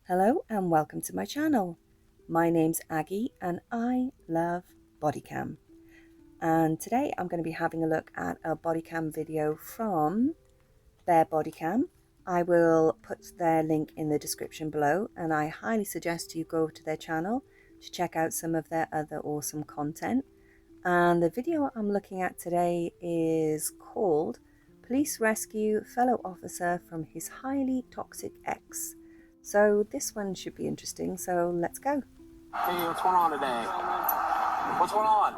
Hello and welcome to my channel. My name's Aggie and I love Bodycam. And today I'm going to be having a look at a Bodycam video from their Bodycam. I will put their link in the description below and I highly suggest you go to their channel to check out some of their other awesome content. And the video I'm looking at today is called Police Rescue Fellow Officer from His Highly Toxic Ex. So this one should be interesting, so let's go. Hey, what's going on today? What's going on?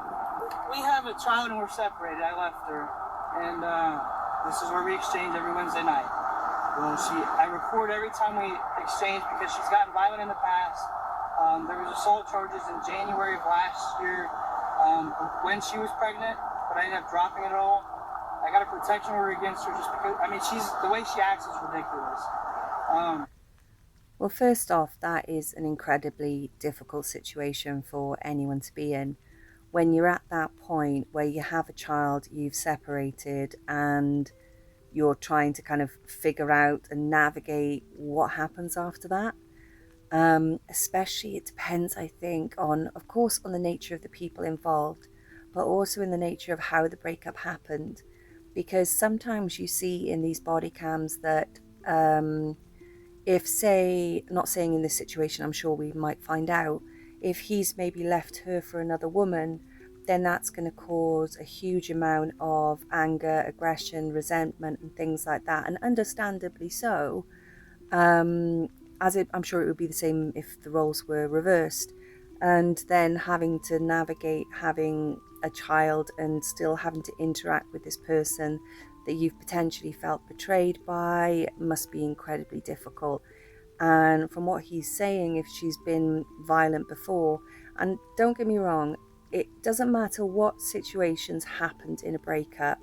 We have a child and we're separated. I left her. And this is where we exchange every Wednesday night. Well, I record every time we exchange because she's gotten violent in the past. There was assault charges in January of last year when she was pregnant, but I ended up dropping it all. I got a protection order against her just because, the way she acts is ridiculous. Well, first off, that is an incredibly difficult situation for anyone to be in. When you're at that point where you have a child, you've separated, and you're trying to kind of figure out and navigate what happens after that. Especially, it depends, I think, of course, on the nature of the people involved, but also in the nature of how the breakup happened. Because sometimes you see in these body cams that if, say, not saying in this situation, I'm sure we might find out, if he's maybe left her for another woman, then that's going to cause a huge amount of anger, aggression, resentment and things like that, and understandably so. I'm sure it would be the same if the roles were reversed, and then having to navigate having a child and still having to interact with this person that you've potentially felt betrayed by must be incredibly difficult. And from what he's saying, if she's been violent before, and don't get me wrong, it doesn't matter what situations happened in a breakup,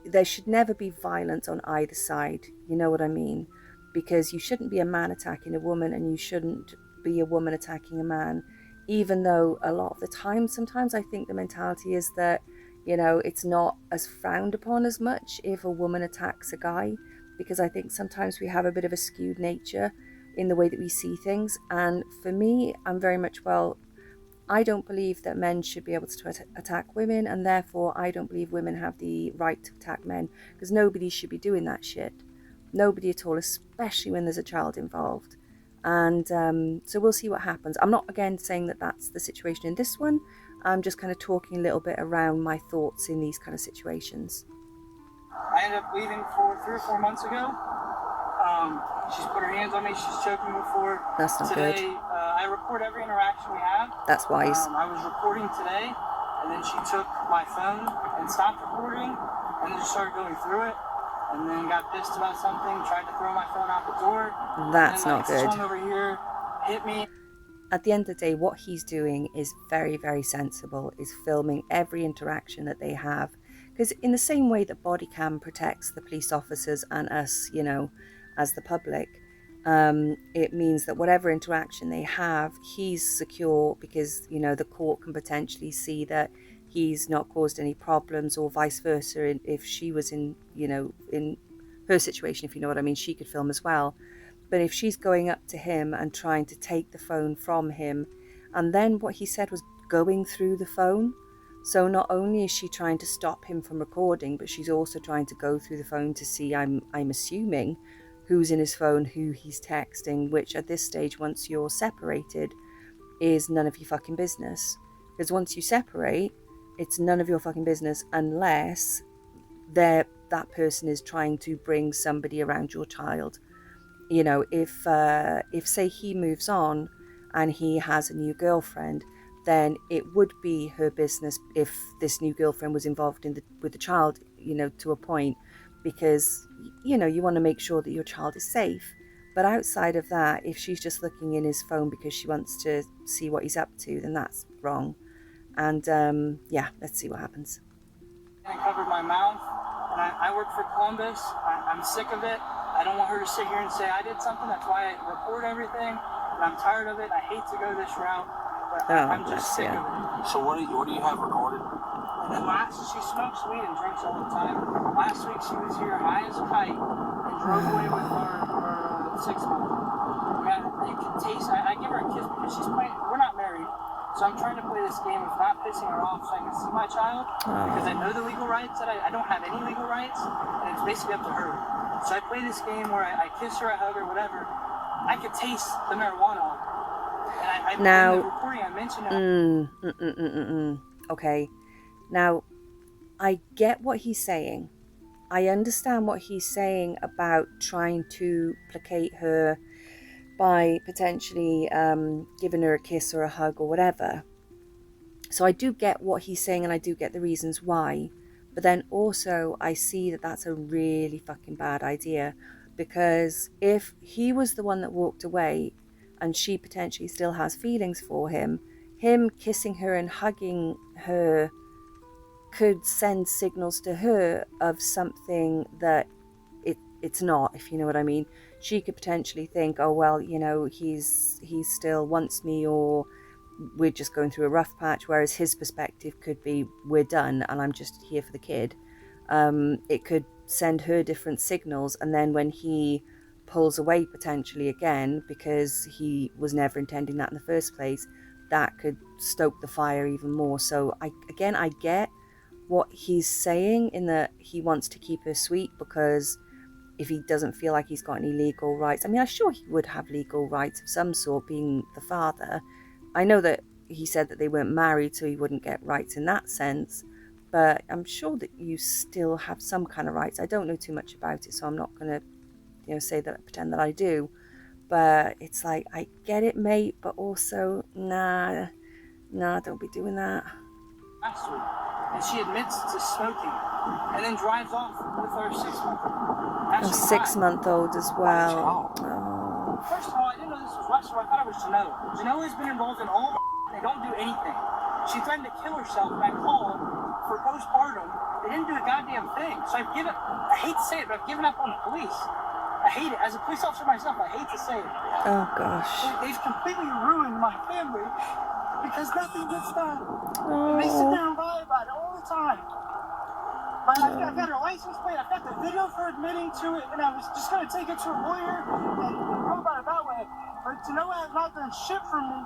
there should never be violence on either side, you know what I mean? Because you shouldn't be a man attacking a woman and you shouldn't be a woman attacking a man, even though a lot of the time, sometimes I think the mentality is that, you know, it's not as frowned upon as much if a woman attacks a guy, because I think sometimes we have a bit of a skewed nature in the way that we see things. And for me, I'm very much, I don't believe that men should be able to attack women, and therefore I don't believe women have the right to attack men, because nobody should be doing that shit. Nobody at all, especially when there's a child involved. And so we'll see what happens. I'm not, again, saying that that's the situation in this one. I'm just kind of talking a little bit around my thoughts in these kind of situations. I ended up leaving for 3 or 4 months ago. She's put her hands on me. She's choked me before. That's not today, good. I record every interaction we have. That's wise. I was recording today, and then she took my phone and stopped recording, and then just started going through it, and then got pissed about something, tried to throw my phone out the door. That's not good. Swung over here, hit me. At the end of the day, what he's doing is very, very sensible, is filming every interaction that they have. Because in the same way that Bodycam protects the police officers and us, you know, as the public, it means that whatever interaction they have, he's secure, because, you know, the court can potentially see that he's not caused any problems, or vice versa. If she was in, you know, in her situation, if you know what I mean, she could film as well. But if she's going up to him and trying to take the phone from him, and then what he said was going through the phone. So not only is she trying to stop him from recording, but she's also trying to go through the phone to see, I'm assuming, who's in his phone, who he's texting, which at this stage, once you're separated, is none of your fucking business. Because once you separate, it's none of your fucking business unless that person is trying to bring somebody around your child. You know, if say he moves on and he has a new girlfriend, then it would be her business if this new girlfriend was involved with the child, you know, to a point, because, you know, you want to make sure that your child is safe. But outside of that, if she's just looking in his phone because she wants to see what he's up to, then that's wrong. And yeah, let's see what happens. I covered my mouth, and I work for Columbus. I'm sick of it. I don't want her to sit here and say I did something. That's why I record everything, and I'm tired of it. I hate to go this route, but I'm just sick of it. So what do you have recorded? And she smokes weed and drinks all the time. Last week she was here high as a kite and drove away with our 6-month. So I'm trying to play this game of not pissing her off so I can see my child, because I know the legal rights that I don't have any legal rights, and it's basically up to her. So I play this game where I kiss her, I hug her, whatever. I could taste the marijuana. And now, in the recording I mentioned okay. Now, I get what he's saying. I understand what he's saying about trying to placate her by potentially giving her a kiss or a hug or whatever. So I do get what he's saying, and I do get the reasons why. But then also I see that that's a really fucking bad idea, because if he was the one that walked away and she potentially still has feelings for him kissing her and hugging her could send signals to her of something that it's not, if you know what I mean. She could potentially think, oh well, you know, he still wants me, or we're just going through a rough patch, whereas his perspective could be, we're done and I'm just here for the kid. It could send her different signals, and then when he pulls away potentially again, because he was never intending that in the first place, that could stoke the fire even more. So I get what he's saying, in that he wants to keep her sweet, because if he doesn't feel like he's got any legal rights, I mean, I'm sure he would have legal rights of some sort, being the father. I know that he said that they weren't married, so he wouldn't get rights in that sense, but I'm sure that you still have some kind of rights. I don't know too much about it, so I'm not going to, pretend that I do. But it's like, I get it, mate, but also, nah, don't be doing that. and she admits to smoking, and then drives off with her 6-month-old. A 6-month-old as well. First of all, I didn't know this was Russell. I thought it was Genoa. Genoa has been involved in all they don't do anything. She threatened to kill herself, and I called for postpartum. They didn't do a goddamn thing. So I hate to say it, but I've given up on the police. I hate it. As a police officer myself, I hate to say it. Oh, gosh. They've completely ruined my family because nothing gets done. And they sit there and lie about it all the time. But I've got her license plate, I've got the video for admitting to it, and I was just going to take it to a lawyer and go about it that way. But Genoa has not done shit for me,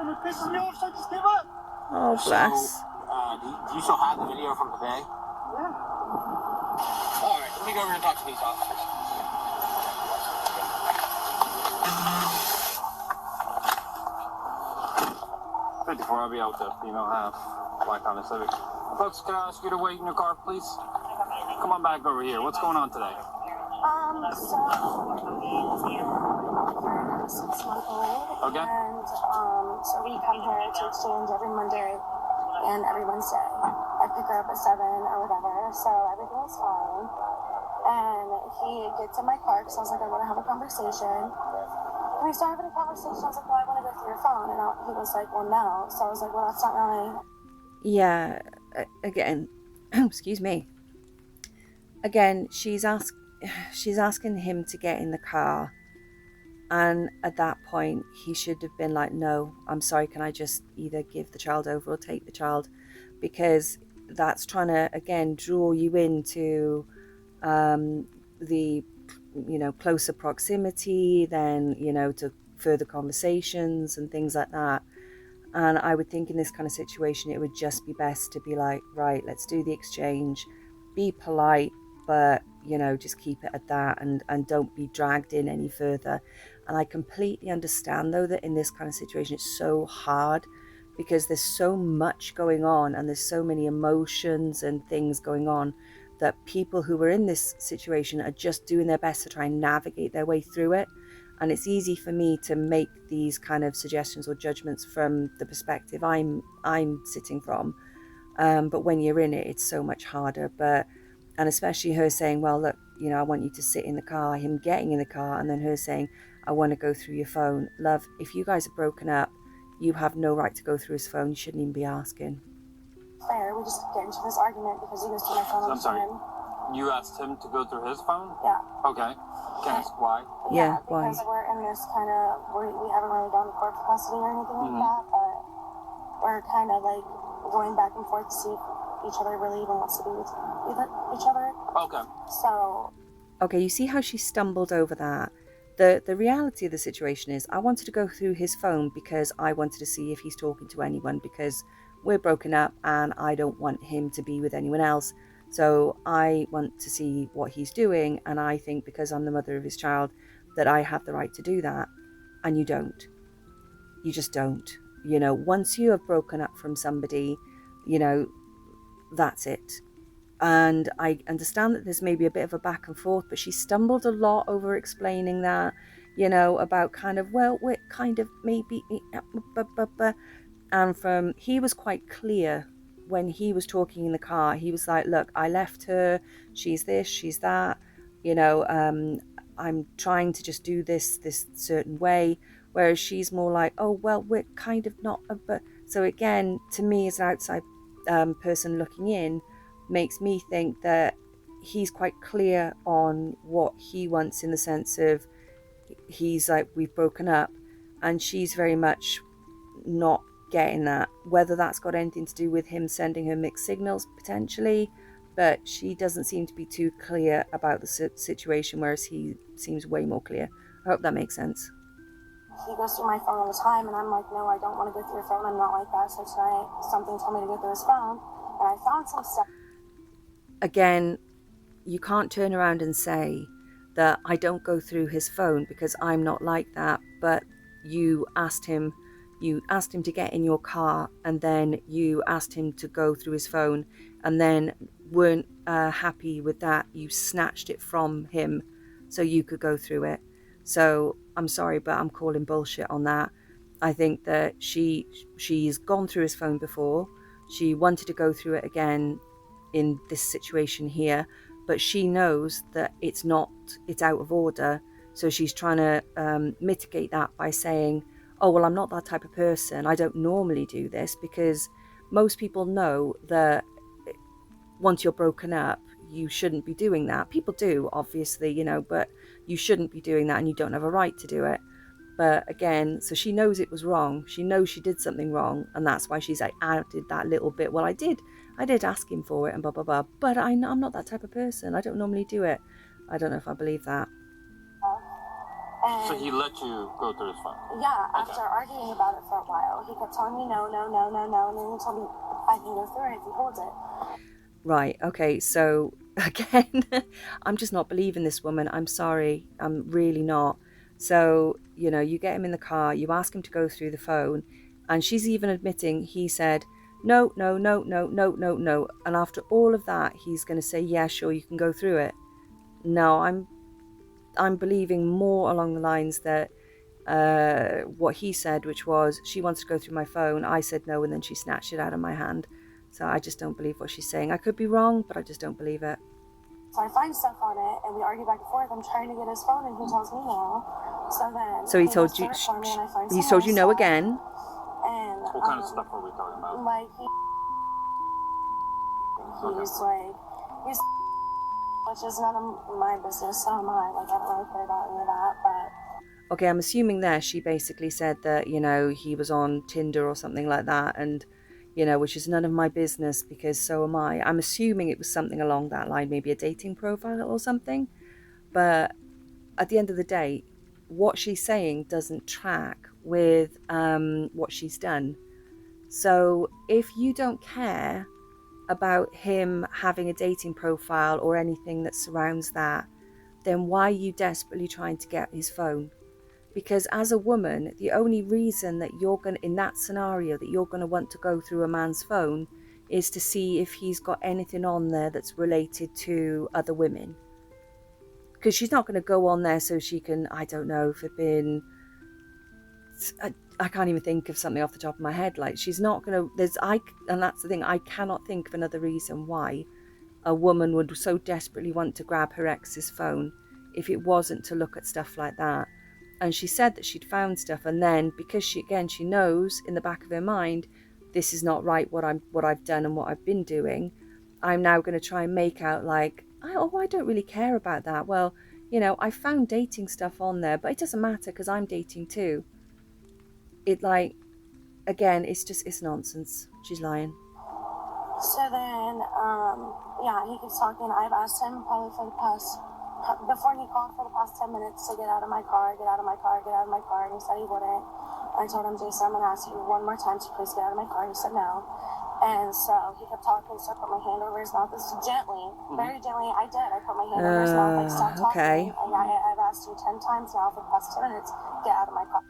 and it pisses me off, so I just give up. Oh, bless. So, do you still have the video from today? Yeah. Alright, let me go over and talk to these officers. I'll be out with the female half, Black Honda Civic. Folks, can I ask you to wait in your car, please? Come on back over here. What's going on today? So me and 6-month-old. Okay. And so we come here to exchange every Monday and every Wednesday. I pick her up at 7 or whatever, so everything was fine. And he gets in my car because I was like, I want to have a conversation. And we started having a conversation. I was like, well, I want to go through your phone. And he was like, well, no. So I was like, well, that's not really. Yeah, again, excuse me. Again, she's asking him to get in the car. And at that point, he should have been like, no, I'm sorry, can I just either give the child over or take the child? Because that's trying to, again, draw you into the, closer proximity, then, to further conversations and things like that. And I would think in this kind of situation, it would just be best to be like, right, let's do the exchange, be polite, but, just keep it at that, and don't be dragged in any further. And I completely understand, though, that in this kind of situation, it's so hard because there's so much going on and there's so many emotions and things going on that people who are in this situation are just doing their best to try and navigate their way through it. And it's easy for me to make these kind of suggestions or judgments from the perspective I'm sitting from. But when you're in it, it's so much harder. And especially her saying, well, look, I want you to sit in the car, him getting in the car, and then her saying, I want to go through your phone. Love, if you guys are broken up, you have no right to go through his phone. You shouldn't even be asking. Fair, we just get into this argument because he goes through my phone all the time. You asked him to go through his phone? Yeah. Okay. Can I ask why? Yeah, because why? we're in this kind of, we haven't really gone to court for custody or anything like that, but we're kind of like going back and forth to see if each other really even wants to be with each other. Okay. So. Okay, you see how she stumbled over that? The reality of the situation is I wanted to go through his phone because I wanted to see if he's talking to anyone, because we're broken up and I don't want him to be with anyone else. So I want to see what he's doing, and I think because I'm the mother of his child that I have the right to do that. And you don't. You just don't. You know, once you have broken up from somebody, you know, that's it. And I understand that there's maybe a bit of a back and forth, but she stumbled a lot over explaining that, you know, about kind of, well, we're kind of maybe, and he was quite clear when he was talking in the car. He was like, look, I left her, she's this, she's that, you know, I'm trying to just do this certain way, whereas she's more like, oh, well, we're kind of not, but so again, to me as an outside person looking in, makes me think that he's quite clear on what he wants, in the sense of he's like, we've broken up, and she's very much not getting that. Whether that's got anything to do with him sending her mixed signals, potentially, but she doesn't seem to be too clear about the situation, whereas he seems way more clear. I hope that makes sense. He goes through my phone all the time, and I'm like, no, I don't want to go through your phone. I'm not like that. So tonight, something told me to go through his phone, and I found some stuff. Again, you can't turn around and say that I don't go through his phone, because I'm not like that. But you asked him to get in your car, and then you asked him to go through his phone, and then weren't happy with that. You snatched it from him so you could go through it. So I'm sorry, but I'm calling bullshit on that. I think that she's gone through his phone before. She wanted to go through it again in this situation here, but she knows that it's out of order. So she's trying to mitigate that by saying, oh, well, I'm not that type of person. I don't normally do this, because most people know that once you're broken up, you shouldn't be doing that. People do, obviously, you know, but you shouldn't be doing that, and you don't have a right to do it. But again, so she knows it was wrong. She knows she did something wrong, and that's why she's like added that little bit. Well, I did ask him for it and blah, blah, blah. But I'm not that type of person. I don't normally do it. I don't know if I believe that. So he let you go through his phone? Yeah, after arguing about it for a while. He kept telling me no, no, no, no, no, and then he told me I can go through it if he holds it. Right, okay, so again, I'm just not believing this woman. I'm sorry, I'm really not. So, you know, you get him in the car, you ask him to go through the phone, and she's even admitting he said, no, no, no, no, no, no, no. And after all of that, he's going to say, yeah, sure, you can go through it. No, I'm believing more along the lines that what he said, which was, she wants to go through my phone. I said no, and then she snatched it out of my hand. So I just don't believe what she's saying. I could be wrong, but I just don't believe it. So I find stuff on it, and we argue back and forth. I'm trying to get his phone, and he tells me no. So he told you, he told you no again. And what kind of stuff are we talking about? Like he's like, which is none of my business. So am I. Like, I don't really care about any of that. But okay, I'm assuming there she basically said that, you know, he was on Tinder or something like that, and, you know, which is none of my business, because so am I. I'm assuming it was something along that line, maybe a dating profile or something. But at the end of the day, what she's saying doesn't track with what she's done. So if you don't care about him having a dating profile or anything that surrounds that, then why are you desperately trying to get his phone? Because as a woman, the only reason that you're going to, in that scenario, that you're going to want to go through a man's phone is to see if he's got anything on there that's related to other women. Because she's not going to go on there so she can, I don't know, I can't even think of something off the top of my head. Like, she's not going to, and that's the thing, I cannot think of another reason why a woman would so desperately want to grab her ex's phone if it wasn't to look at stuff like that. And she said that she'd found stuff, and then because she knows in the back of her mind, this is not right, what I've done and what I've been doing. I'm now going to try and make out like, I don't really care about that. Well, you know, I found dating stuff on there, but it doesn't matter because I'm dating too. It, like, again, it's nonsense. She's lying. So then, yeah, he keeps talking. I've asked him probably for the past before he called for the past 10 minutes to get out of my car, get out of my car, get out of my car, and he said he wouldn't. I told him, Jason, I'm going to ask you one more time to please get out of my car. He said no. And so he kept talking, so I put my hand over his mouth. This is gently, very gently. I did. I put my hand over his mouth, like, stop talking. And I've asked you 10 times now for the past 10 minutes, get out of my car.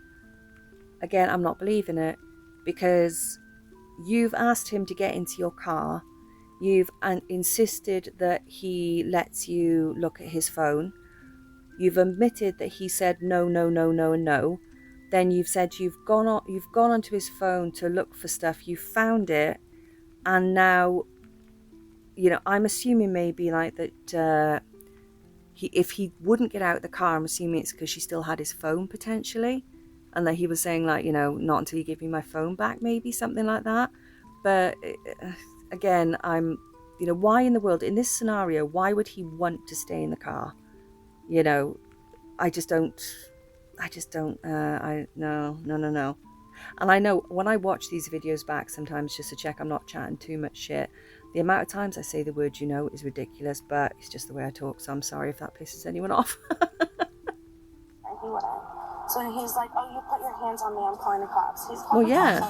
Again, I'm not believing it, because you've asked him to get into your car. You've insisted that he lets you look at his phone. You've admitted that he said no, no, no, no, and no. Then you've said you've gone onto his phone to look for stuff. You found it, and now, you know, I'm assuming maybe like that. If he wouldn't get out of the car, I'm assuming it's because she still had his phone potentially, and that he was saying like, you know, not until you give me my phone back, maybe something like that. But again, you know, why in the world in this scenario? Why would he want to stay in the car? You know, no. And I know when I watch these videos back sometimes just to check I'm not chatting too much shit, the amount of times I say the word you know is ridiculous, but it's just the way I talk, so I'm sorry if that pisses anyone off. He wouldn't. So he's like, oh, you put your hands on me, I'm calling the cops. Well, yeah,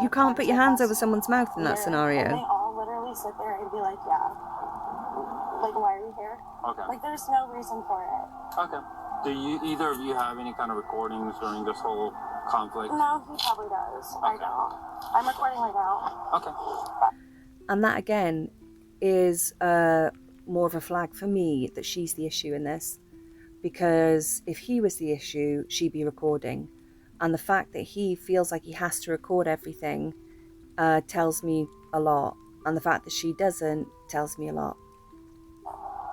you can't put your hands over someone's mouth in that scenario. And they all literally sit there and be like, yeah. Like, why are you here? Okay. Like, there's no reason for it. Okay. Do either of you have any kind of recordings during this whole conflict? No, he probably does. Okay. I don't. I'm recording right now. Okay. And that again is more of a flag for me that she's the issue in this, because if he was the issue, she'd be recording, and the fact that he feels like he has to record everything tells me a lot, and the fact that she doesn't tells me a lot.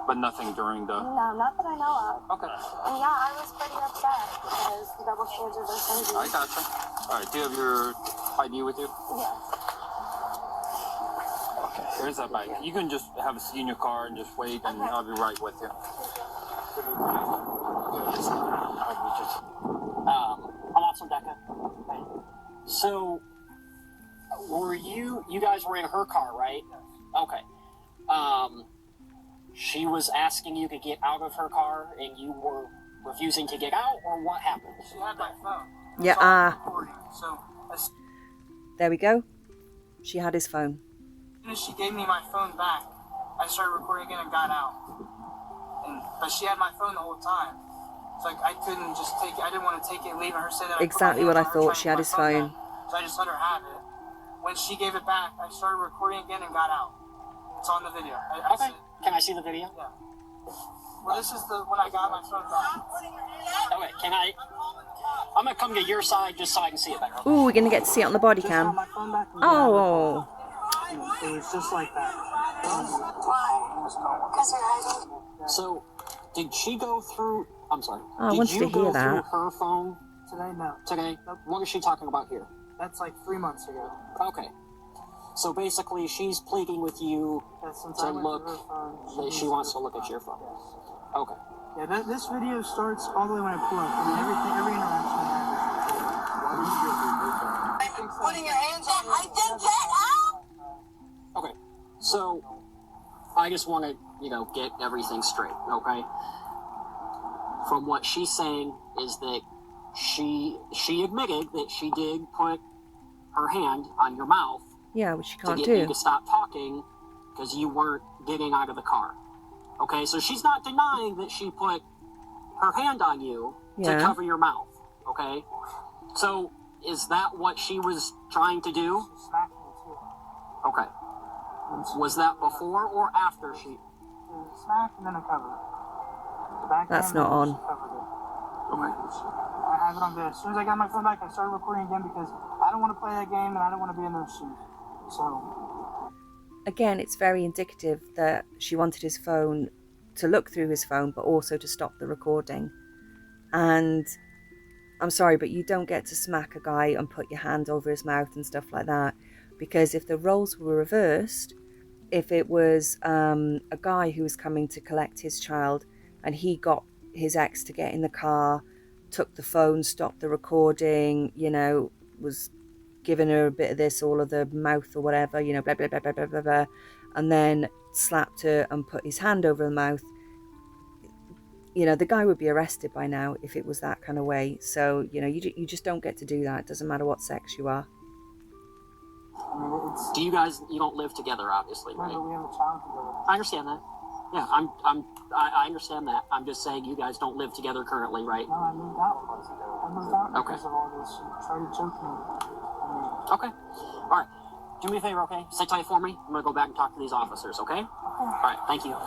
But nothing during the... No, not that I know of. Okay. And yeah, I was pretty upset because the double standards are crazy. I gotcha. All right, do you have your ID with you? Yes. Okay, here's that bike. You can just have a seat in your car and just wait, and I'll be right with you. I'm Officer Deca. So, you guys were in her car, right? Okay. She was asking you to get out of her car, and you were refusing to get out, or what happened? She had my phone. Yeah, So as there we go. She had his phone. soon as she gave me my phone back, I started recording again and got out. But she had my phone the whole time. It's like I couldn't just take it. I didn't want to take it, leaving her say that. Exactly what I thought. She had his phone. So I just let her have it. When she gave it back, I started recording again and got out. It's on the video. Okay. Can I see the video? Yeah. Well, this is when I got my phone back. Okay, I'm gonna come to your side just so I can see it better. Ooh, we're gonna get to see it on the body Just cam. got my phone back and Oh. it was just like that. Why? Because you're hiding. So, did she go through... I'm sorry. Oh, I wanted Did to you go hear through that. her phone Today, no. today? Nope. What is she talking about here? That's like 3 months ago. Okay. So basically, she's pleading with you Yeah, since to I went look... to her phone, that she wants to look at your phone. Yes. Okay. Yeah, this video starts all the way when I pull up. I mean, every interaction I have. Putting your hands on me. I didn't get out. Okay. So, I just want to, get everything straight, okay? From what she's saying is that she admitted that she did put her hand on your mouth Yeah, which you to can't get you do. to stop talking because you weren't getting out of the car. Okay, so she's not denying that she put her hand on you to Yeah. cover your mouth. Okay, so is that what she was trying to do? She smacked me too. Okay, was that before or after she? She smacked and then a cover. The back That's hand, not and on. she covered it. Okay. I have it on video. As soon as I got my phone back, I started recording again because I don't want to play that game and I don't want to be in those shoes. So. Again, it's very indicative that she wanted his phone to look through his phone, but also to stop the recording. And I'm sorry, but you don't get to smack a guy and put your hand over his mouth and stuff like that, because if the roles were reversed, if it was a guy who was coming to collect his child and he got his ex to get in the car, took the phone, stopped the recording, was giving her a bit of this, all of the mouth or whatever, blah, blah, blah, blah, blah, blah, blah, and then slapped her and put his hand over the mouth, you know, the guy would be arrested by now if it was that kind of way. So, you know, you just don't get to do that. It doesn't matter what sex you are. I mean, it's. Do you guys, you don't live together, obviously, right? No, but we have a child together. I understand that. Yeah, I understand that. I'm just saying you guys don't live together currently, right? No, I moved out. I moved out because of all this. She tried to choke me. Okay. All right. Do me a favor, okay? Sit tight for me. I'm going to go back and talk to these officers, okay? All right. Thank you.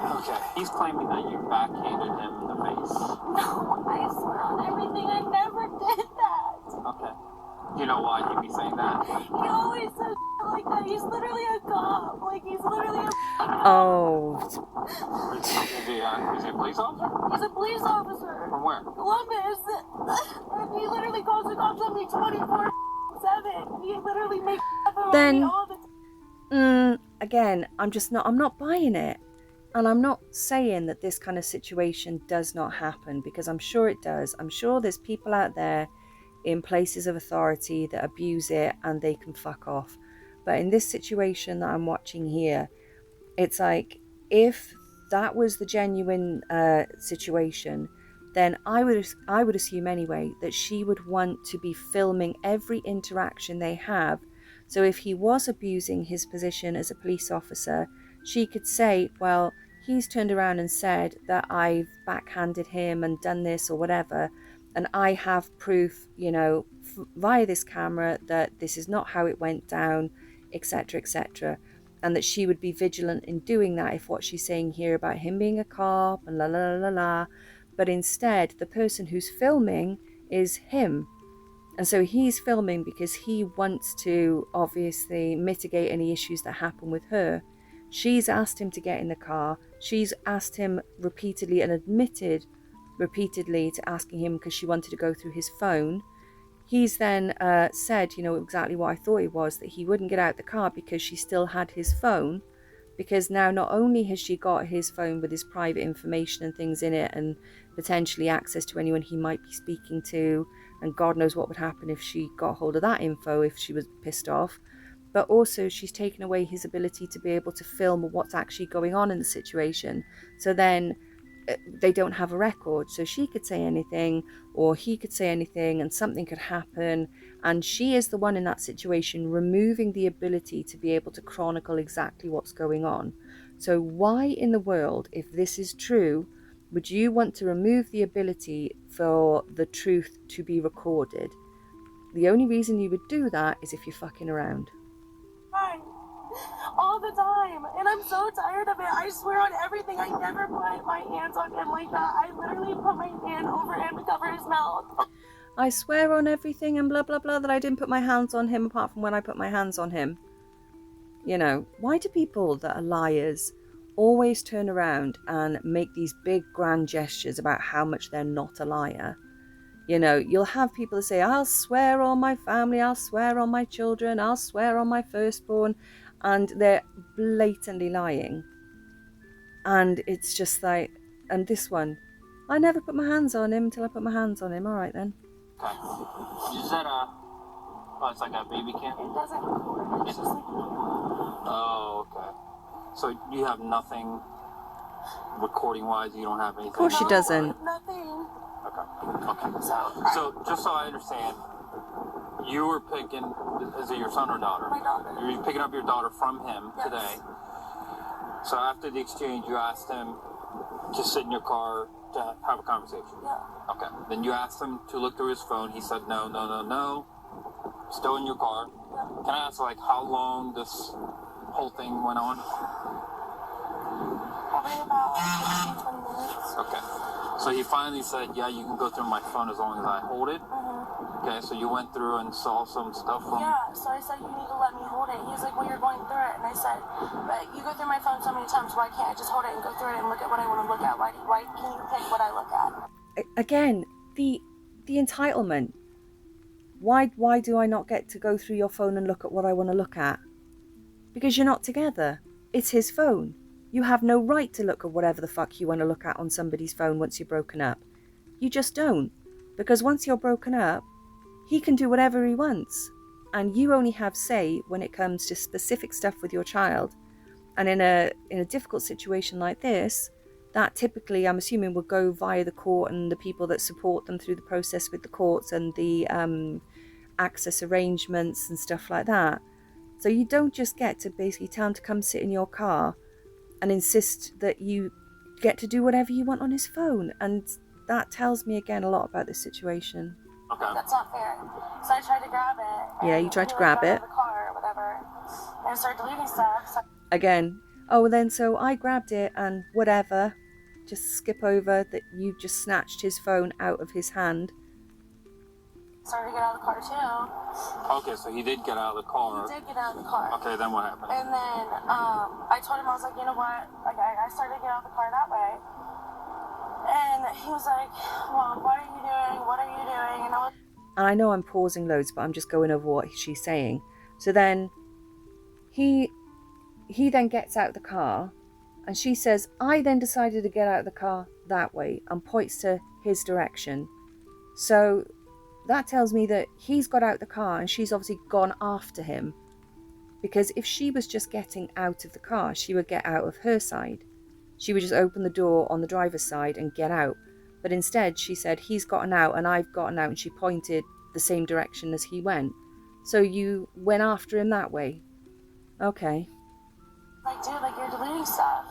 Okay. He's claiming that you backhanded him in the face. No, I swear on everything, I never did that. Okay. You know why he'd be saying that? He always says like that. He's literally a cop. Like, he's literally a Oh, Is he a police officer? He's a police officer. From where? Columbus. And he literally calls the cops on me 24/7. He literally makes on Then- me all the time. again, I'm not buying it. And I'm not saying that this kind of situation does not happen, because I'm sure it does. I'm sure there's people out there in places of authority that abuse it and they can fuck off. But in this situation that I'm watching here, it's like, if that was the genuine situation, then I would assume anyway that she would want to be filming every interaction they have. So if he was abusing his position as a police officer, she could say, well, he's turned around and said that I've backhanded him and done this or whatever, and I have proof, you know, via this camera that this is not how it went down, etc., etc. And that she would be vigilant in doing that if what she's saying here about him being a cop and la la la la la. But instead, the person who's filming is him. And so he's filming because he wants to obviously mitigate any issues that happen with her. She's asked him to get in the car. She's asked him repeatedly and admitted repeatedly to asking him because she wanted to go through his phone. He's then said, you know, exactly what I thought it was, that he wouldn't get out the car because she still had his phone. Because now not only has she got his phone with his private information and things in it, and potentially access to anyone he might be speaking to, and God knows what would happen if she got hold of that info if she was pissed off, but also she's taken away his ability to be able to film what's actually going on in the situation. So then they don't have a record, so she could say anything or he could say anything and something could happen, and she is the one in that situation removing the ability to be able to chronicle exactly what's going on. So why in the world, if this is true, would you want to remove the ability for the truth to be recorded? The only reason you would do that is if you're fucking around. Time. All the time. And I'm so tired of it. I swear on everything, I never put my hands on him like that. I literally put my hand over him to cover his mouth. I swear on everything and blah blah blah that I didn't put my hands on him apart from when I put my hands on him. You know, why do people that are liars always turn around and make these big grand gestures about how much they're not a liar? You know, you'll have people that say, I'll swear on my family, I'll swear on my children, I'll swear on my firstborn, and they're blatantly lying. And it's just like, and this one, I never put my hands on him until I put my hands on him. All right then. Okay. Is that oh, it's like a baby cam? It doesn't record. It's just like, Oh, okay. So you have nothing recording-wise? You don't have anything? Of course she doesn't. nothing. Okay. So just so I understand, you were picking, is it your son or daughter? My daughter. You're picking up your daughter from him Yes. today. So after the exchange, you asked him to sit in your car to have a conversation? Yeah. Okay. Then you asked him to look through his phone. He said no, no, no, no. Still in your car. Yeah. Can I ask, like, how long this whole thing went on? Probably about 15, 20 minutes. Okay. So he finally said, yeah, you can go through my phone as long as I hold it. Okay, so you went through and saw some stuff from... Yeah, so I said, you need to let me hold it. He was like, well, you're going through it. And I said, but you go through my phone so many times, why can't I just hold it and go through it and look at what I want to look at? Why can you pick what I look at? Again, the entitlement. Why do I not get to go through your phone and look at what I want to look at? Because you're not together. It's his phone. You have no right to look at whatever the fuck you want to look at on somebody's phone once you're broken up. You just don't. Because once you're broken up, he can do whatever he wants. And you only have say when it comes to specific stuff with your child. And in a difficult situation like this, that typically, I'm assuming, would go via the court and the people that support them through the process with the courts and the access arrangements and stuff like that. So you don't just get to basically tell him to come sit in your car and insist that you get to do whatever you want on his phone. And that tells me again a lot about this situation. Okay. That's not fair. So I tried to grab it. Yeah, you tried to grab it. The car or whatever, and I started deleting stuff. So Again, oh, then so I grabbed it and whatever. Just skip over that you just snatched his phone out of his hand. started to get out of the car too. Okay, so he did get out of the car. He did get out of the car. Okay, then what happened? And then I told him, I was like, you know what? Like I started to get out of the car that way. And he was like, well, what are you doing? What are you doing? And I was... And I know I'm pausing loads, but I'm just going over what she's saying. So then he then gets out of the car and she says, I then decided to get out of the car that way, and points to his direction. So that tells me that he's got out the car and she's obviously gone after him. Because if she was just getting out of the car, she would get out of her side. She would just open the door on the driver's side and get out. But instead, she said, he's gotten out and I've gotten out, and she pointed the same direction as he went. So you went after him that way. Okay. Like, dude, like, you're deleting stuff.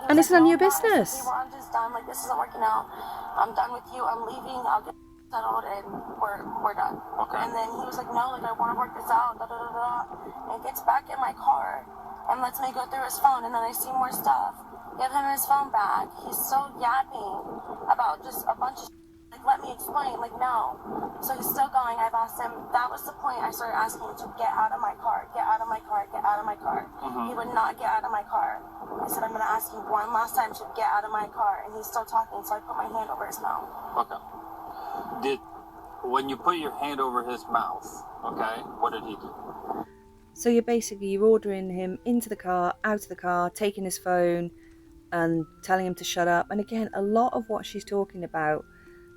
And it's like, none of your "No, guys, business." okay, well, I'm just done. Like, this isn't working out. I'm done with you. I'm leaving. I'll get settled and we're done. Okay. And then he was like, no, like, I want to work this out. Da, da, da, da. And gets back in my car and lets me go through his phone. And then I see more stuff. Give him his phone back. He's so yapping about just a bunch of like, let me explain. Like, no. So he's still going. I've asked him. That was the point. I started asking him to get out of my car. Get out of my car. Get out of my car. Mm-hmm. He would not get out of my car. I said, I'm going to ask you one last time to get out of my car. And he's still talking. So I put my hand over his mouth. Okay. When you put your hand over his mouth, okay, what did he do? So you're ordering him into the car, out of the car, taking his phone and telling him to shut up. And again, a lot of what she's talking about,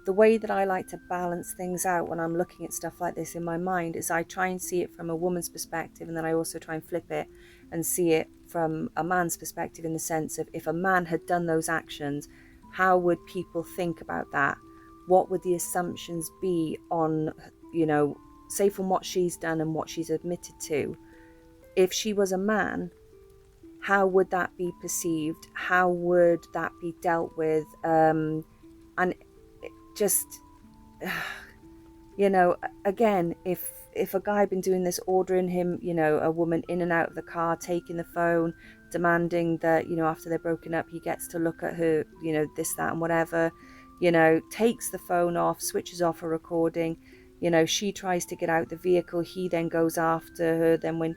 the way that I like to balance things out when I'm looking at stuff like this in my mind, is I try and see it from a woman's perspective, and then I also try and flip it and see it from a man's perspective, in the sense of, if a man had done those actions, how would people think about that? What would the assumptions be on, say from what she's done and what she's admitted to? If she was a man, how would that be perceived? How would that be dealt with? And just, again, if a guy had been doing this, ordering him, a woman in and out of the car, taking the phone, demanding that, after they're broken up, he gets to look at her, this, that, and whatever, takes the phone off, switches off a recording, she tries to get out the vehicle, he then goes after her. Then when,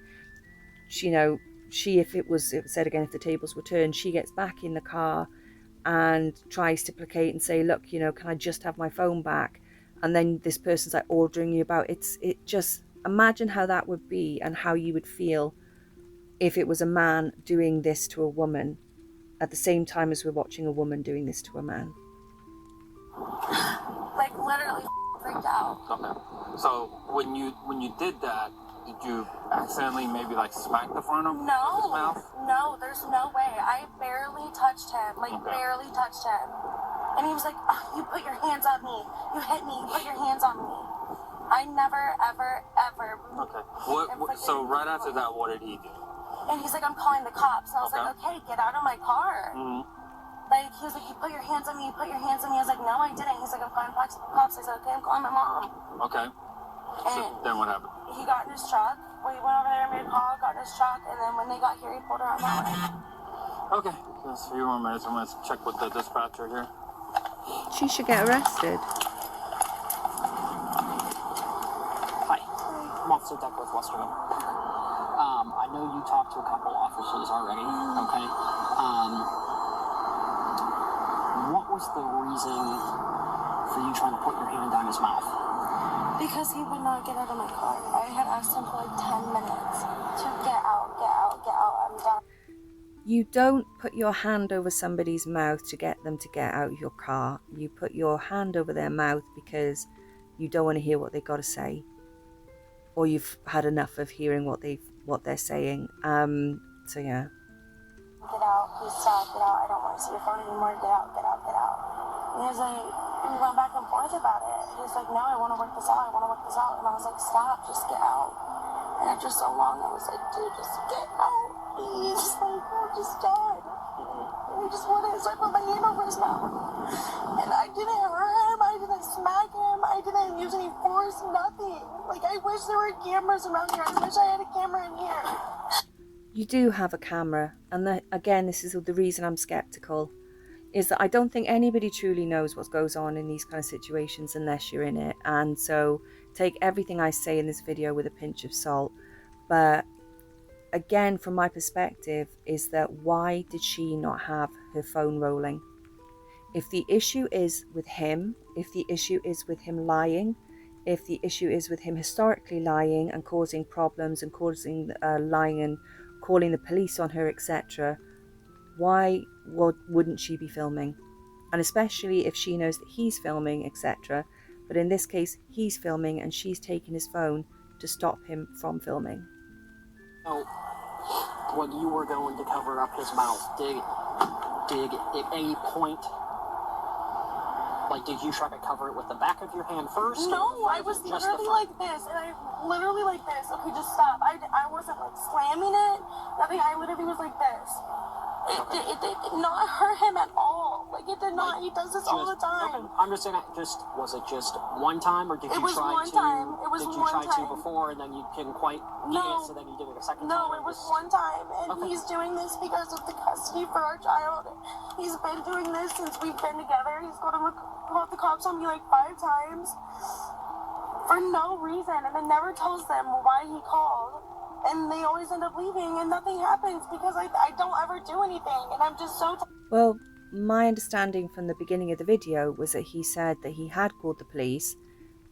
if the tables were turned, she gets back in the car and tries to placate and say, look, can I just have my phone back? And then this person's like ordering you about it. Just imagine how that would be and how you would feel if it was a man doing this to a woman at the same time as we're watching a woman doing this to a man. Like, literally freaked out. Okay. So when you did that, did you accidentally maybe like smack the front of his mouth? No, there's no way. I barely touched him. Barely touched him. And he was like, oh, you put your hands on me. You hit me. You put your hands on me. I never, ever, ever. Okay. So right after that, what did he do? And he's like, I'm calling the cops. And I was like, okay, get out of my car. Mm-hmm. Like, he was like, you put your hands on me. You put your hands on me. I was like, no, I didn't. He's like, I'm calling the cops. I said, okay, I'm calling my mom. Okay. So then what happened? He got in his truck. We went over there and made a call, got in his truck, and then when they got here, he pulled her on that way. Okay, just a few more minutes. I'm going to check with the dispatcher here. She should get arrested. Hi, I'm Officer Duckworth Westerman. I know you talked to a couple officers already, okay? What was the reason for you trying to put your hand down his mouth? Because he would not get out of my car. I had asked him for like 10 minutes to get out, get out, get out. I'm done. You don't put your hand over somebody's mouth to get them to get out of your car. You put your hand over their mouth because you don't want to hear what they got to say, or you've had enough of hearing what they're saying. So yeah. Get out, please stop, get out. I don't want to see your phone anymore. Get out, get out, get out. And he was like, we went back and forth about it. He was like, no, I want to work this out. I want to work this out. And I was like, stop, just get out. And after so long, I was like, dude, just get out, please. Like, we're just done. We just wanted, so I put my hand over his mouth. And I didn't hurt him, I didn't smack him, I didn't use any force, nothing. Like, I wish there were cameras around here. I wish I had a camera in here. You do have a camera, and again, this is the reason I'm skeptical, is that I don't think anybody truly knows what goes on in these kind of situations unless you're in it. And so take everything I say in this video with a pinch of salt. But again, from my perspective, is that why did she not have her phone rolling? If the issue is with him, if the issue is with him lying, if the issue is with him historically lying and causing problems and causing lying and calling the police on her, etc., why wouldn't she be filming? And especially if she knows that he's filming, etc. But in this case, he's filming and she's taking his phone to stop him from filming. So, when you were going to cover up his mouth, did at any point, like, did you try to cover it with the back of your hand first? No, I was literally like this, and I literally like this. Okay, just stop. I wasn't like slamming it, nothing. I literally was like this. It did not hurt him at all. Like, it did not. He does this all the time. Okay, I'm just saying, was it just one time, or did you try to? It was one time. Did you try to before, and then you couldn't quite get it, so then you did it a second time? No, it was one time, and he's doing this because of the custody for our child. He's been doing this since we've been together. He's going to call the cops on me like 5 times for no reason, and then never tells them why he called. And they always end up leaving, and nothing happens because I don't ever do anything, and I'm just so Well, my understanding from the beginning of the video was that he said that he had called the police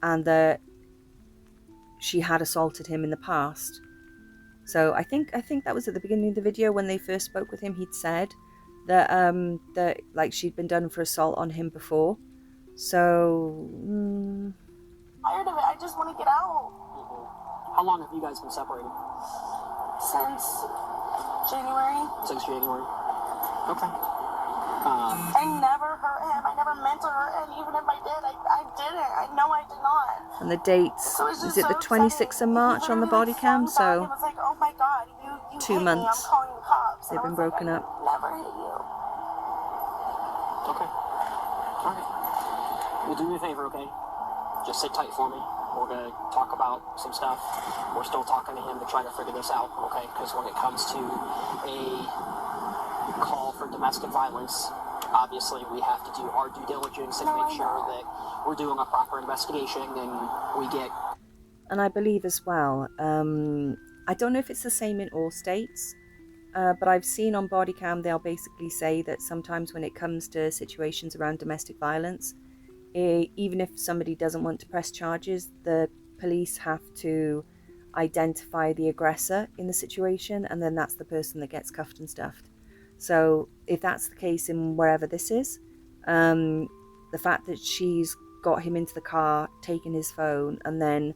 and that she had assaulted him in the past. So I think that was at the beginning of the video when they first spoke with him. He'd said that that like she'd been done for assault on him before. So tired of it. I just want to get out. How long have you guys been separated? Since January. Since January. Okay. Mm-hmm. I never hurt him. I never meant to hurt him. Even if I did, I didn't. I know I did not. And the dates, So is it the 26th of March on the body cam? So it was like, oh my God, you 2 hit months. me. I'm calling the cops. They've been broken up. Never hit you. Okay. All right. Well, do me a favor, okay? Just sit tight for me. We're going to talk about some stuff. We're still talking to him to try to figure this out, okay? Because when it comes to a call for domestic violence, obviously we have to do our due diligence and make sure that we're doing a proper investigation and we get... And I believe as well, I don't know if it's the same in all states, but I've seen on Bodycam they'll basically say that sometimes when it comes to situations around domestic violence, even if somebody doesn't want to press charges, the police have to identify the aggressor in the situation, and then that's the person that gets cuffed and stuffed. So if that's the case in wherever this is, the fact that she's got him into the car, taken his phone, and then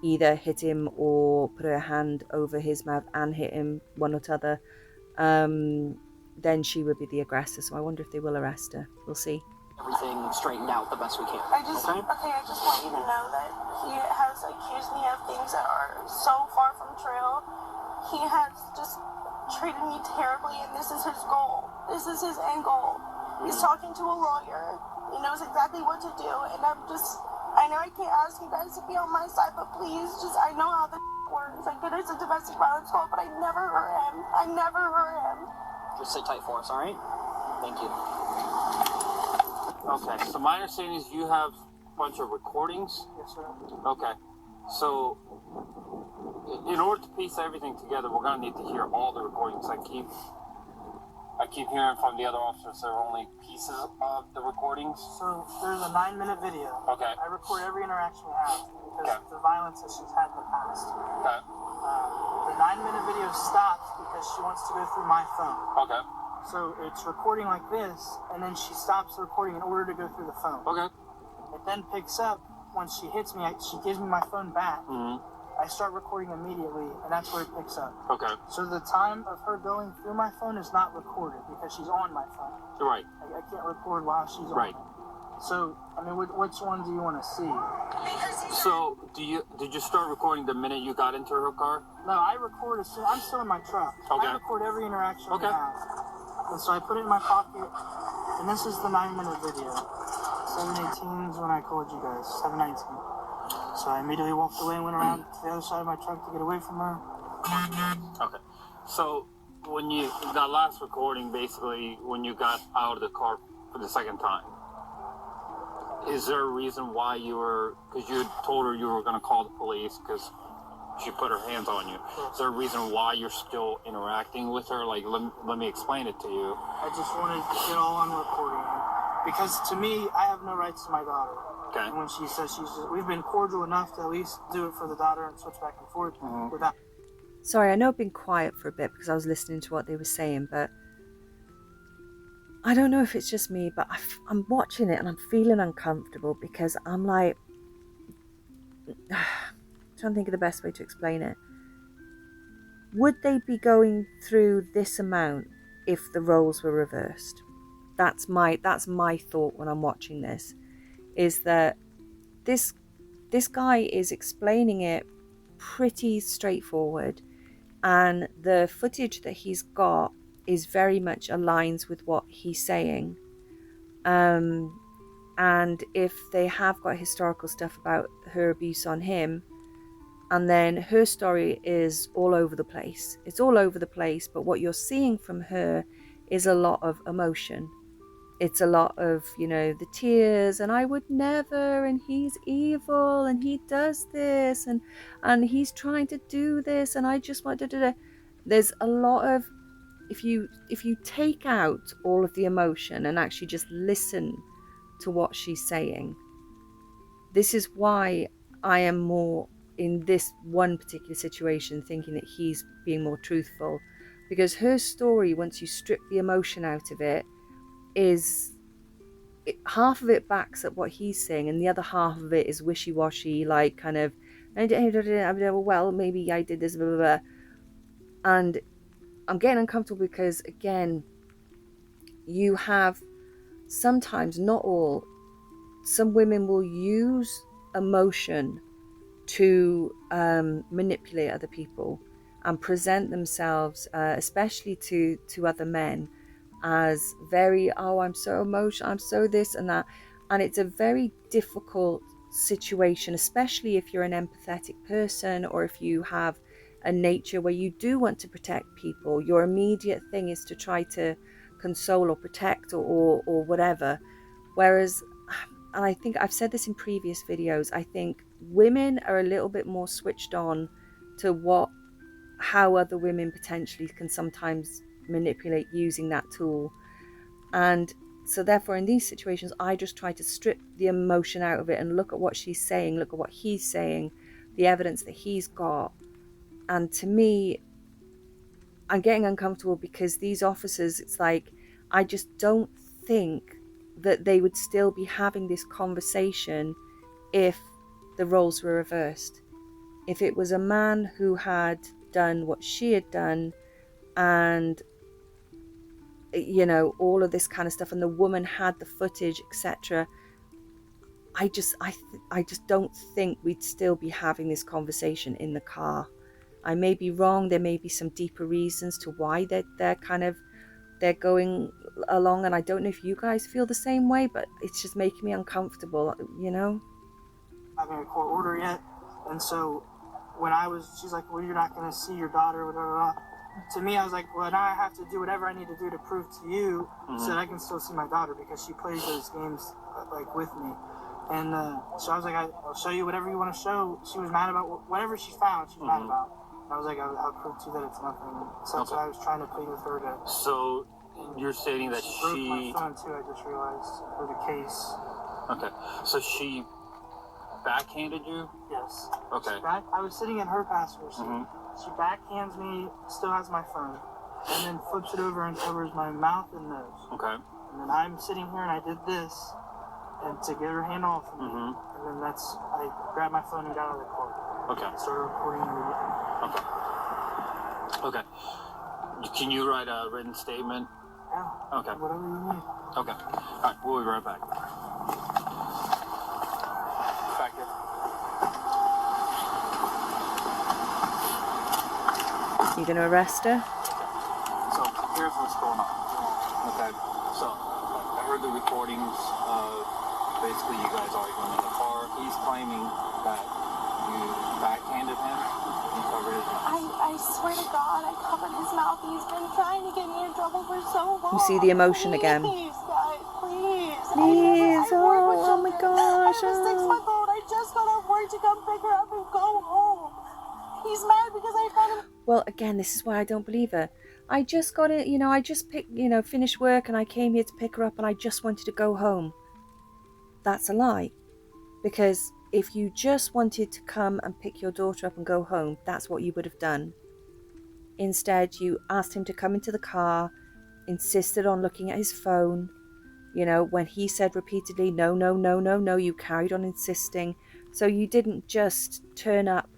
either hit him or put her hand over his mouth and hit him, one or t'other, then she would be the aggressor. So I wonder if they will arrest her. We'll see. Everything straightened out the best we can. I just want you to know that he has accused me of things that are so far from true. He has just treated me terribly, and this is his goal. This is his end goal. He's talking to a lawyer. He knows exactly what to do, and I know I can't ask you guys to be on my side, but please, I know how this works. I get it's a domestic violence call, but I never hurt him. I never hurt him. Just sit tight for us, all right? Thank you. Okay, so my understanding is you have a bunch of recordings? Yes, sir. Okay, so in order to piece everything together, we're going to need to hear all the recordings. I keep hearing from the other officers there are only pieces of the recordings. So there's a 9-minute video. Okay. I record every interaction we have because Okay. the violence that she's had in the past. Okay. The 9-minute video stops because she wants to go through my phone. Okay. So it's recording like this, and then she stops the recording in order to go through the phone. Okay. It then picks up. Once she hits me, she gives me my phone back, Mm-hmm. I start recording immediately, and that's where it picks up. Okay. So the time of her going through my phone is not recorded because she's on my phone. Right. I can't record while she's on it. So, I mean, which one do you want to see? So, did you start recording the minute you got into her car? No, I record as soon. I'm still in my truck. Okay. I record every interaction we have. And so I put it in my pocket, and this is the 9-minute video. 7:18 is when I called you guys. 7:19. So I immediately walked away and went around to the other side of my truck to get away from her. Okay. So when you that last recording, basically when you got out of the car for the second time, is there a reason why you were? Because you had told her you were going to call the police because she put her hands on you. Is there a reason why you're still interacting with her? Like, let me explain it to you. I just wanted to get all on recording. Because to me, I have no rights to my daughter. Okay. And when she says we've been cordial enough to at least do it for the daughter and switch back and forth without. Sorry, I know I've been quiet for a bit because I was listening to what they were saying, but I don't know if it's just me, but I'm watching it and I'm feeling uncomfortable because I'm like, trying to think of the best way to explain it. Would they be going through this amount if the roles were reversed? That's my thought when I'm watching this, is that this guy is explaining it pretty straightforward, and the footage that he's got is very much aligns with what he's saying. And if they have got historical stuff about her abuse on him, and then her story is all over the place. It's all over the place, but what you're seeing from her is a lot of emotion. It's a lot of, the tears, and I would never, and he's evil, and he does this, and he's trying to do this, and I just want to. There's a lot of, if you take out all of the emotion and actually just listen to what she's saying, this is why I am more in this one particular situation thinking that he's being more truthful, because her story, once you strip the emotion out of it, half of it backs up what he's saying, and the other half of it is wishy-washy, like kind of, well, maybe I did this, blah, blah, blah. And I'm getting uncomfortable because, again, you have sometimes, not all, some women will use emotion to manipulate other people and present themselves, especially to other men, as very, I'm so emotional, I'm so this and that. And it's a very difficult situation, especially if you're an empathetic person, or if you have a nature where you do want to protect people. Your immediate thing is to try to console or protect or whatever. Whereas, and I think I've said this in previous videos, I think women are a little bit more switched on to how other women potentially can sometimes manipulate using that tool. And so therefore in these situations, I just try to strip the emotion out of it and look at what she's saying, look at what he's saying, the evidence that he's got. And to me, I'm getting uncomfortable because these officers, it's like, I just don't think that they would still be having this conversation if the roles were reversed. If it was a man who had done what she had done, and all of this kind of stuff, and the woman had the footage, etc., I just don't think we'd still be having this conversation in the car. I may be wrong. There may be some deeper reasons to why they're going along, and I don't know if you guys feel the same way, but it's just making me uncomfortable, Having a court order yet, and so when she's like, well, you're not going to see your daughter, whatever. To me, I was like, well, now I have to do whatever I need to do to prove to you so that I can still see my daughter, because she plays those games like with me. And so I was like, I'll show you whatever you want to show. She was mad about whatever she found. She's mad about. And I was like, I'll prove to you that it's nothing. So that's what I was trying to plead with her to. So you're stating that broke my phone too. I just realized for the case. Okay. So she backhanded you? Yes. Okay. I was sitting in her passenger seat. She backhands me, still has my phone, and then flips it over and covers my mouth and nose. Okay. And then I'm sitting here and I did this, and to get her hand off of me, and then I grabbed my phone and got out of the car. Okay. Start recording your. Okay. Okay. Can you write a written statement? Yeah. Okay. Whatever you need. Okay. All right. We'll be right back. Back here. You going to arrest her? So here's what's going on. Okay. So I heard the recordings of basically you guys arguing in the car. He's claiming that you backhanded him. You covered his mouth. I swear to God, I covered his mouth. He's been trying to get me in trouble for so long. You see the emotion again. Please, guys, please. Please, I work with oh my children. gosh. I have a 6-month-old. I just got off work to come pick her up and go home. He's mad because I found him. Well, again, this is why I don't believe her. I just got it, I just finished work and I came here to pick her up and I just wanted to go home. That's a lie. Because if you just wanted to come and pick your daughter up and go home, that's what you would have done. Instead, you asked him to come into the car, insisted on looking at his phone. When he said repeatedly, no, no, no, no, no, you carried on insisting. So you didn't just turn up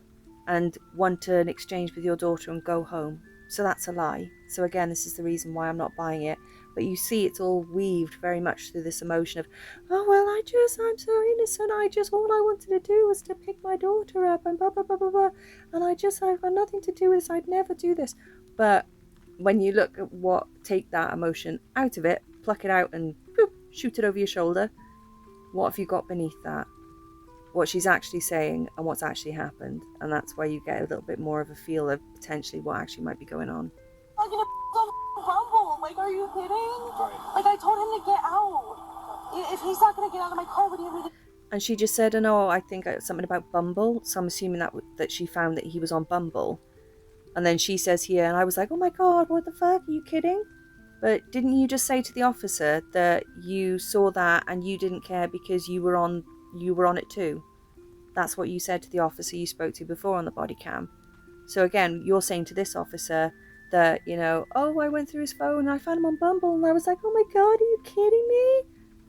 and want an exchange with your daughter and go home. So that's a lie. So again, this is the reason why I'm not buying it. But you see, it's all weaved very much through this emotion of, oh, well, I'm so innocent. All I wanted to do was to pick my daughter up and blah, blah, blah, blah, blah. And I've got nothing to do with this. I'd never do this. But when you look at take that emotion out of it, pluck it out and boop, shoot it over your shoulder, what have you got beneath that? What she's actually saying and what's actually happened. And that's where you get a little bit more of a feel of potentially what actually might be going on. Fucking on Bumble. Like, are you kidding? Right. Like, I told him to get out. If he's not going to get out of my car, what do you want me to do? And she just said, no, I think something about Bumble. So I'm assuming that she found that he was on Bumble. And then she says here, and I was like, oh my God, what the fuck? Are you kidding? But didn't you just say to the officer that you saw that and you didn't care because you were on it too? That's what you said to the officer you spoke to before on the body cam. So again, you're saying to this officer that, oh, I went through his phone and I found him on Bumble, and I was like, oh my God, are you kidding me?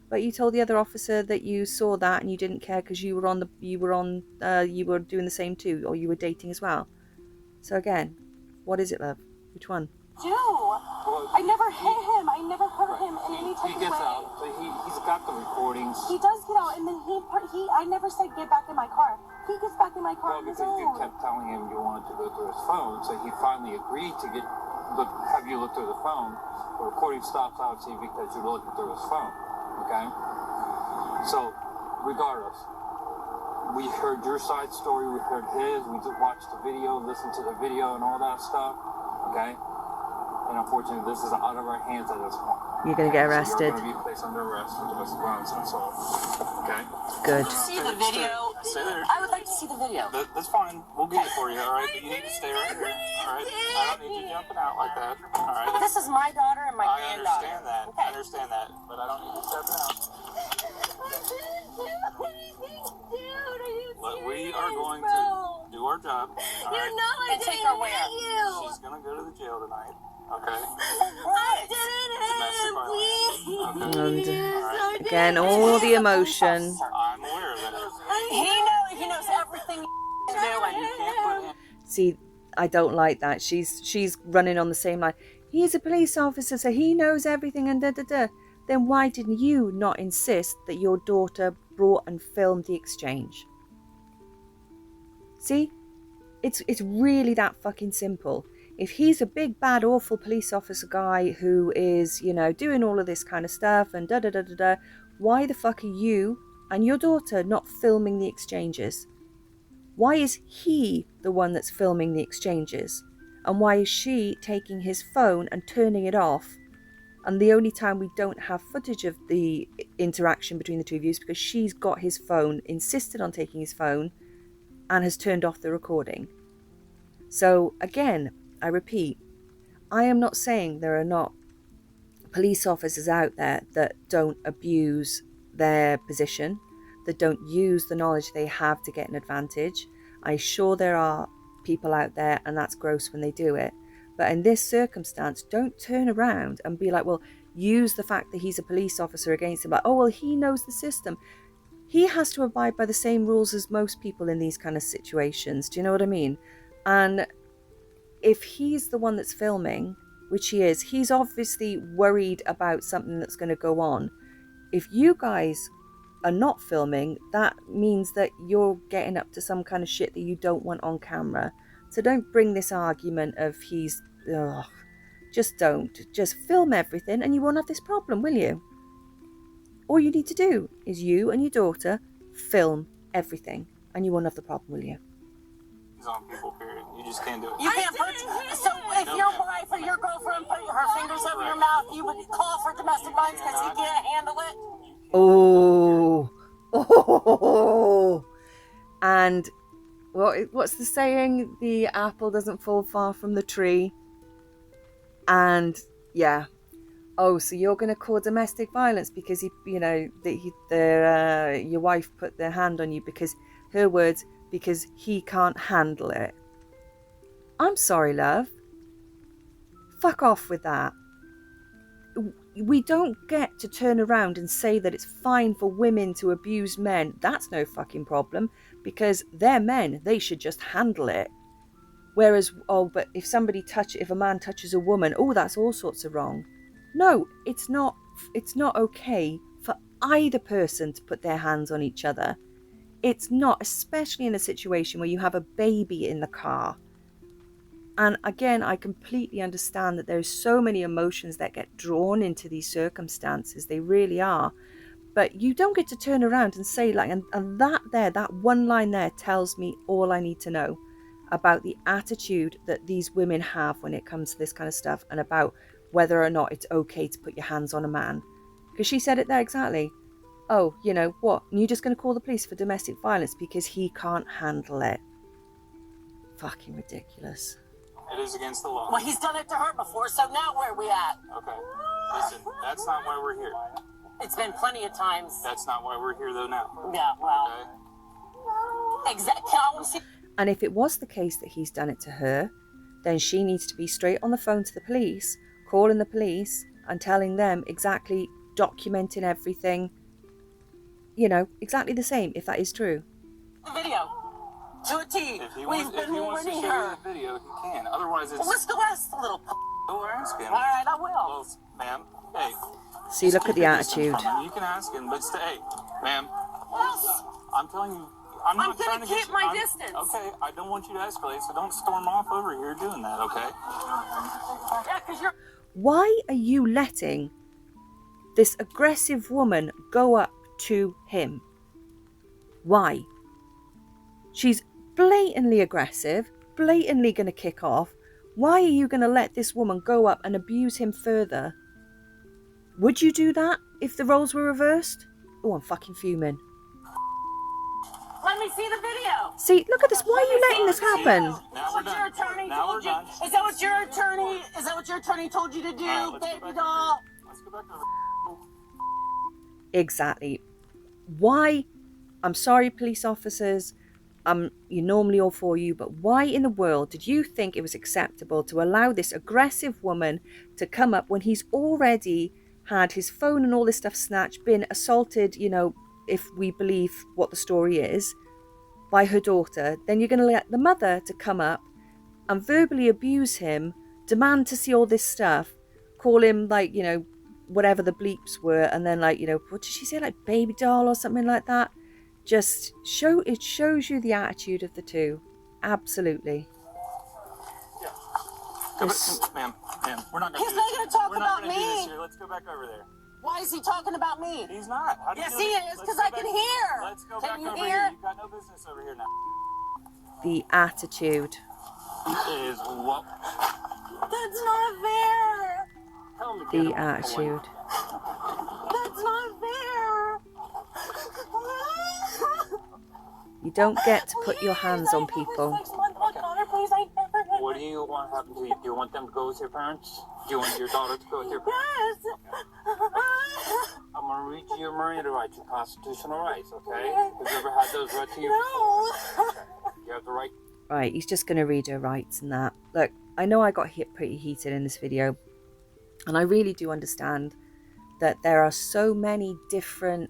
But you told the other officer that you saw that and you didn't care because you were doing the same too, or you were dating as well. So again, what is it, love? Which one? I never hit him. I never hurt him in any type of way. He gets out. So he's got the recordings. He does get out, and then I never said get back in my car. He gets back in my car on his Because you own. kept telling him you wanted to go through his phone, so he finally agreed to have you look through the phone. The recording stops obviously because you're looking through his phone. Okay? So, regardless, we heard your side story, we heard his, we just watched the video, listened to the video and all that stuff. Okay? And unfortunately, this is out of our hands at this point. You're going to get arrested. So you're going to be placed under arrest for domestic violence and assault. Okay? Good. See the video? Stay there. I would like to see the video. That's fine. We'll get it for you, all right? But you need to stay right here, all right? I don't need you jumping out like that, all right? This is my daughter and my I granddaughter. understand that. Okay. I understand that. But I don't need you stepping out. But we are going to do our job, all right? And take her where? She's going to go to the jail tonight, okay? And All right? again, all the emotion. I'm aware of that. He knows everything you're doing. You can't put him. See, I don't like that. She's running on the same line. He's a police officer, so he knows everything and da-da-da. Then why didn't you not insist that your daughter brought and filmed the exchange? See? It's really that fucking simple. If he's a big, bad, awful police officer guy who is, doing all of this kind of stuff and da-da-da-da-da, why the fuck are you and your daughter not filming the exchanges? Why is he the one that's filming the exchanges? And why is she taking his phone and turning it off? And the only time we don't have footage of the interaction between the two of you is because she's got his phone, insisted on taking his phone, and has turned off the recording. So again, I repeat, I am not saying there are not police officers out there that don't abuse their position, that don't use the knowledge they have to get an advantage. I'm sure there are people out there, and that's gross when they do it. But in this circumstance, don't turn around and be like, well, use the fact that he's a police officer against him. Like, oh, well, he knows the system. he has to abide by the same rules as most people in these kind of situations. Do you know what I mean? And if he's the one that's filming, which he is, he's obviously worried about something that's going to go on. If you guys are not filming, that means that you're getting up to some kind of shit that you don't want on camera. So don't bring this argument of he's... Ugh, just don't. Just film everything and you won't have this problem, will you? All you need to do is you and your daughter film everything and you won't have the problem, will you? He's on people, period. You just can't do it. You can't put. So if your wife or your girlfriend put her fingers over your mouth, you would call for domestic violence because he can't handle it. Oh. And what's the saying? The apple doesn't fall far from the tree. And yeah. Oh, so you're going to call domestic violence because your wife put their hand on you, because her words, because he can't handle it. I'm sorry, love. Fuck off with that. We don't get to turn around and say that it's fine for women to abuse men. That's no fucking problem, because they're men. They should just handle it. Whereas, but if a man touches a woman, that's all sorts of wrong. No, it's not okay for either person to put their hands on each other. It's not, especially in a situation where you have a baby in the car. And again, I completely understand that there's so many emotions that get drawn into these circumstances. They really are. But you don't get to turn around and say, and that one line there tells me all I need to know about the attitude that these women have when it comes to this kind of stuff, and about whether or not it's okay to put your hands on a man. Because she said it there exactly. Oh, you know what? You're just going to call the police for domestic violence because he can't handle it. Fucking ridiculous. It is against the law. Well, he's done it to her before, so now where are we at? Okay. Listen, that's not why we're here. It's been plenty of times. That's not why we're here, though, now. Yeah, well. Okay? Exactly. And if it was the case that he's done it to her, then she needs to be straight on the phone to the police, calling the police and telling them exactly, documenting everything, exactly the same, if that is true. The video. To a T. If he We've wants been to show warning you her. the video, he can. Otherwise, it's... Well, let's go ask the little Go ask him. All right, I will. Well, ma'am, hey. See, look at the attitude. You can ask him, but hey, ma'am. Yes. I'm telling you, I'm not trying to keep get my distance. Okay, I don't want you to escalate, so don't storm off over here doing that, okay? Yeah, because you're... Why are you letting this aggressive woman go up to him? Why? She's blatantly aggressive, blatantly going to kick off. Why are you going to let this woman go up and abuse him further? Would you do that if the roles were reversed? Oh, I'm fucking fuming. Let me see the video. See, look at this. Why are you letting this happen? Now we're done. Now we're done. Is that what your attorney told you to do, Right, baby doll? Let's go back to Exactly. Why? I'm sorry, police officers. You're normally all for you, but why in the world did you think it was acceptable to allow this aggressive woman to come up when he's already had his phone and all this stuff snatched, been assaulted, if we believe what the story is, by her daughter? Then you're going to let the mother to come up and verbally abuse him, demand to see all this stuff, call him whatever the bleeps were, and then what did she say, baby doll or something like that? It shows you the attitude of the two. Absolutely. Ma'am, we're not going to He's not going to talk about me. do this here. Let's go back over there. Why is he talking about me? He's not. How do you Yes, know he that? is, because I can hear. Let's go Can back you over hear? here. You've got no business over here now. The attitude. Is what? That's not fair. Tell him to get The him off the way. attitude. That's not fair. You don't get to put your hands on people. What do you want to happen to you? Do you want them to go with your parents? Do you want your daughter to go with your parents? I'm going to read you your Miranda rights, your constitutional rights, okay? Have you ever had those read to you before? Okay. You have the right. Right, he's just going to read her rights and that. Look, I know I got hit pretty heated in this video, and I really do understand that there are so many different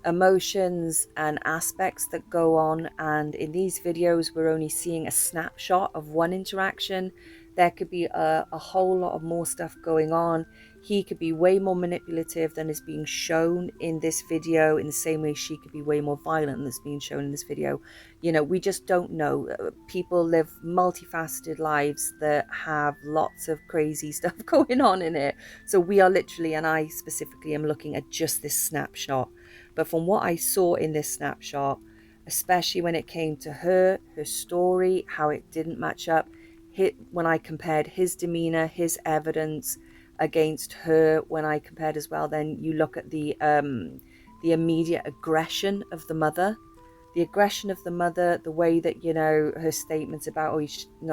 emotions and aspects that go on, and in these videos we're only seeing a snapshot of one interaction. There could be a whole lot of more stuff going on. He could be way more manipulative than is being shown in this video, in the same way she could be way more violent than is being shown in this video. You know, we just don't know. People live multifaceted lives that have lots of crazy stuff going on in it. So we are literally, and I specifically am looking at just this snapshot. But from what I saw in this snapshot, especially when it came to her story, how it didn't match up, when I compared his demeanor, his evidence against her, when I compared as well, then you look at the immediate aggression of the mother. The aggression of the mother, the way that, you know, her statements about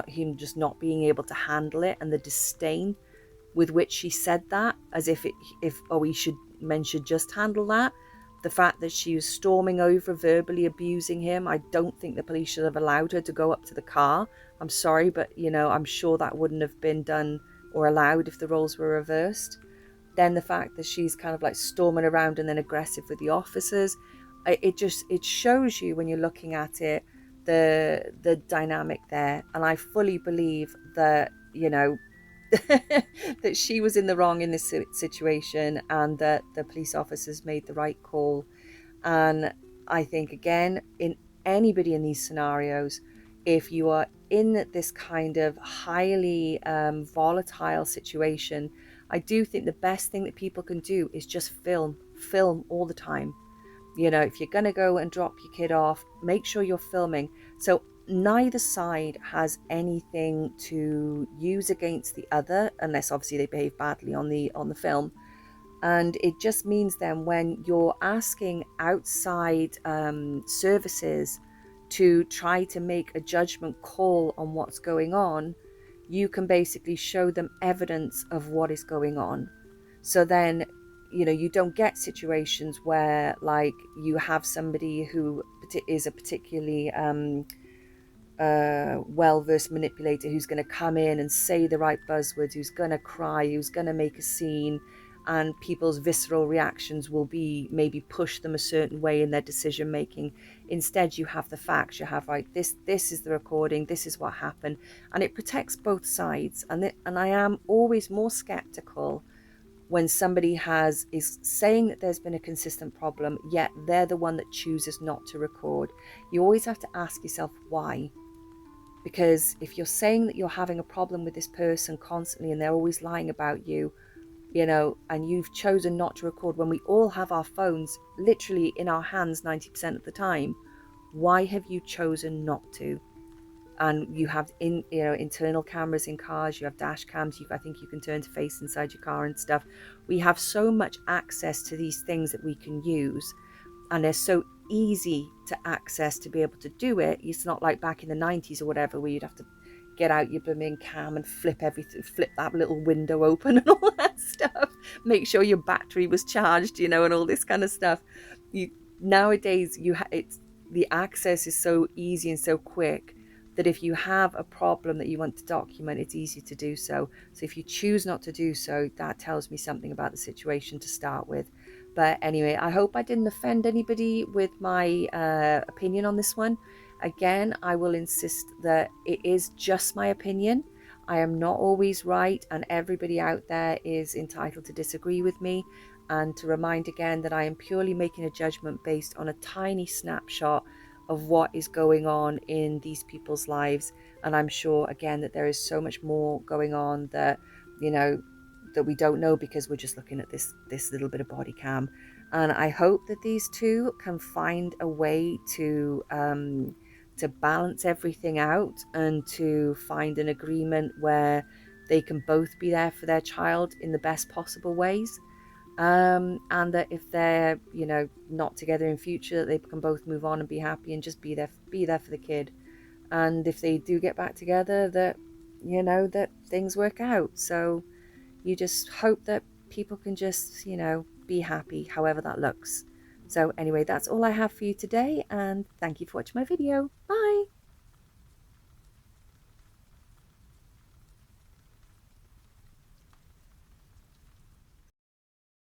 him just not being able to handle it, and the disdain with which she said that, as if men should just handle that. The fact that she was storming over, verbally abusing him. I don't think the police should have allowed her to go up to the car. I'm sorry, but, you know, I'm sure that wouldn't have been done or allowed if the roles were reversed. Then the fact that she's kind of like storming around and then aggressive with the officers. It shows you, when you're looking at it, the dynamic there. And I fully believe that, you know, that she was in the wrong in this situation, and that the police officers made the right call. And I think, again, in anybody in these scenarios, if you are in this kind of highly volatile situation, I do think the best thing that people can do is just film all the time. You know, if you're going to go and drop your kid off, make sure you're filming. So neither side has anything to use against the other, unless obviously they behave badly on the film. And it just means then, when you're asking outside services to try to make a judgment call on what's going on, you can basically show them evidence of what is going on. So then, you know, you don't get situations where, like, you have somebody who is a particularly well-versed manipulator who's going to come in and say the right buzzwords, who's going to cry, who's going to make a scene, and people's visceral reactions will be maybe push them a certain way in their decision making. Instead, you have the facts. You have, right, this is the recording, this is what happened, and it protects both sides. And I am always more skeptical when somebody is saying that there's been a consistent problem, yet they're the one that chooses not to record. You always have to ask yourself why. Because if you're saying that you're having a problem with this person constantly and they're always lying about you, you know, and you've chosen not to record, when we all have our phones literally in our hands 90% of the time, why have you chosen not to? And you have internal cameras in cars, you have dash cams, I think you can turn to face inside your car and stuff. We have so much access to these things that we can use, and they're so easy to access to be able to do it. It's not like back in the 90s or whatever, where you'd have to get out your blooming cam and flip that little window open and all that stuff, make sure your battery was charged, you know, and all this kind of stuff. Nowadays the access is so easy and so quick that if you have a problem that you want to document, it's easy to do so. So if you choose not to do so, that tells me something about the situation to start with. But anyway, I hope I didn't offend anybody with my opinion on this one. Again, I will insist that it is just my opinion. I am not always right, and everybody out there is entitled to disagree with me. And to remind again that I am purely making a judgment based on a tiny snapshot of what is going on in these people's lives. And I'm sure, again, that there is so much more going on that, you know, that we don't know, because we're just looking at this little bit of body cam. And I hope that these two can find a way to balance everything out, and to find an agreement where they can both be there for their child in the best possible ways. And that if they're, you know, not together in future, that they can both move on and be happy and just be there for the kid. And if they do get back together, that, you know, that things work out. So you just hope that people can just, you know, be happy, however that looks. So anyway, that's all I have for you today, and thank you for watching my video. Bye.